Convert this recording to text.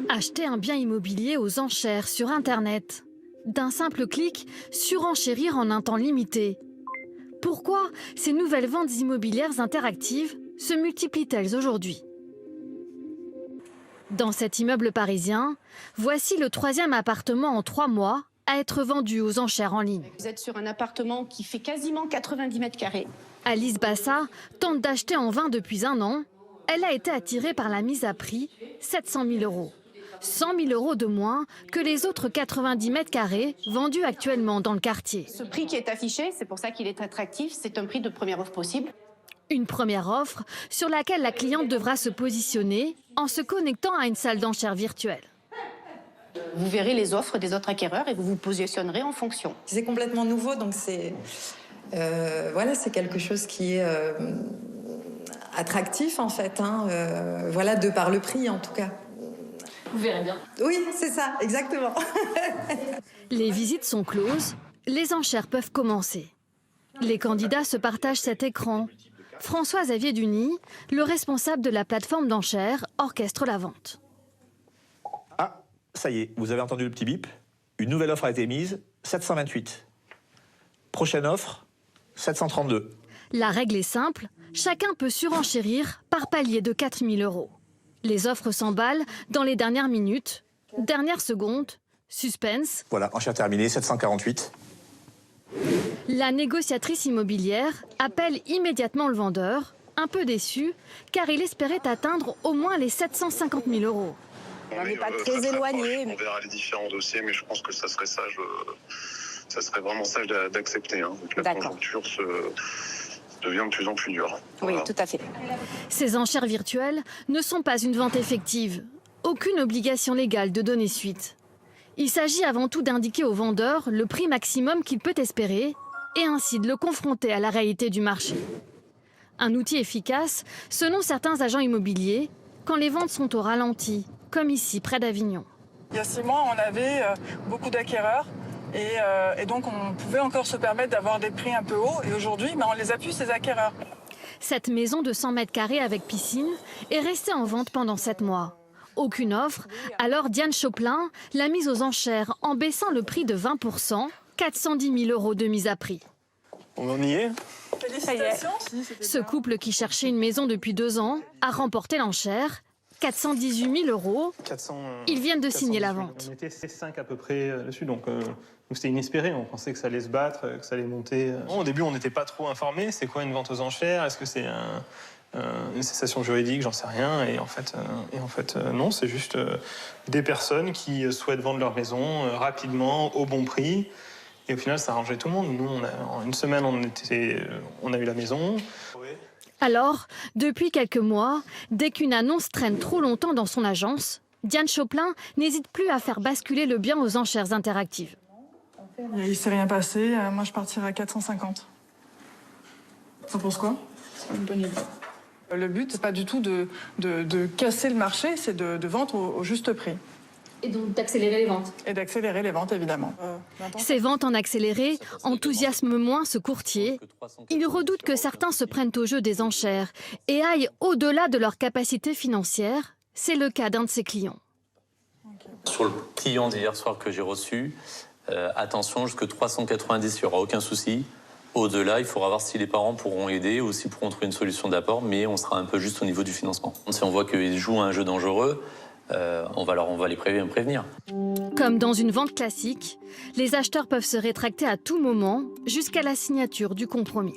Acheter un bien immobilier aux enchères sur Internet. D'un simple clic, surenchérir en un temps limité. Pourquoi ces nouvelles ventes immobilières interactives se multiplient-elles aujourd'hui? Dans cet immeuble parisien, voici le 3e appartement en 3 mois à être vendu aux enchères en ligne. Vous êtes sur un appartement qui fait quasiment 90 mètres carrés. Alice Bassa tente d'acheter en vain depuis 1 an. Elle a été attirée par la mise à prix, 700 000 €. 100 000 € de moins que les autres 90 mètres carrés vendus actuellement dans le quartier. Ce prix qui est affiché, c'est pour ça qu'il est attractif, c'est un prix de première offre possible. Une première offre sur laquelle la cliente devra se positionner en se connectant à une salle d'enchères virtuelle. Vous verrez les offres des autres acquéreurs et vous vous positionnerez en fonction. C'est complètement nouveau, donc c'est quelque chose qui est attractif en fait, de par le prix en tout cas. Vous verrez bien. Oui, c'est ça, exactement. Les visites sont closes, les enchères peuvent commencer. Les candidats se partagent cet écran. François-Xavier Duny, le responsable de la plateforme d'enchères, orchestre la vente. Ah, ça y est, vous avez entendu le petit bip. Une nouvelle offre a été mise, 728. Prochaine offre, 732. La règle est simple, chacun peut surenchérir par palier de 4 000 €. Les offres s'emballent dans les dernières minutes. Dernière seconde, suspense. Voilà, enchère terminée, 748. La négociatrice immobilière appelle immédiatement le vendeur, un peu déçu, car il espérait atteindre au moins les 750 000 €. On n'est pas très éloigné. On verra les différents dossiers, mais je pense que ça serait sage, ça serait vraiment sage d'accepter. Donc la conjoncture devient de plus en plus dure. Oui, Voilà. tout à fait. Ces enchères virtuelles ne sont pas une vente effective. Aucune obligation légale de donner suite. Il s'agit avant tout d'indiquer au vendeur le prix maximum qu'il peut espérer et ainsi de le confronter à la réalité du marché. Un outil efficace, selon certains agents immobiliers, quand les ventes sont au ralenti, comme ici près d'Avignon. Il y a 6 mois, on avait beaucoup d'acquéreurs et donc on pouvait encore se permettre d'avoir des prix un peu hauts. Et aujourd'hui, on les appuie, ces acquéreurs. Cette maison de 100 mètres carrés avec piscine est restée en vente pendant 7 mois. Aucune offre, alors Diane Choplin l'a mise aux enchères en baissant le prix de 20%, 410 000 € de mise à prix. On en y est. Félicitations. Ce couple qui cherchait une maison depuis 2 ans a remporté l'enchère, 418 000 €. 400, Ils viennent de signer la 418. vente. On était 5 à peu près dessus, donc c'était inespéré. On pensait que ça allait se battre, que ça allait monter. Bon, au début, on n'était pas trop informés. C'est quoi une vente aux enchères? Est-ce que c'est une cessation juridique? J'en sais rien. Et en fait, non, c'est juste des personnes qui souhaitent vendre leur maison rapidement, au bon prix. Et au final, ça a arrangé tout le monde. Nous, en une semaine, on a eu la maison. Alors, depuis quelques mois, dès qu'une annonce traîne trop longtemps dans son agence, Diane Choplin n'hésite plus à faire basculer le bien aux enchères interactives. Il ne s'est rien passé. Moi, je partirai à 450. T'en penses quoi? C'est une bonne idée. Le but, c'est pas du tout de casser le marché, c'est de vendre au juste prix. Et donc d'accélérer les ventes. Et d'accélérer les ventes, évidemment. Ces ventes en accéléré enthousiasment moins ce courtier. Il redoute que certains se prennent au jeu des enchères et aillent au-delà de leur capacité financière. C'est le cas d'un de ses clients. Sur le client d'hier soir que j'ai reçu, attention, jusque 390, il n'y aura aucun souci. Au-delà, il faudra voir si les parents pourront aider ou s'ils pourront trouver une solution d'apport, mais on sera un peu juste au niveau du financement. Si on voit qu'ils jouent à un jeu dangereux, on va les prévenir. Comme dans une vente classique, les acheteurs peuvent se rétracter à tout moment jusqu'à la signature du compromis.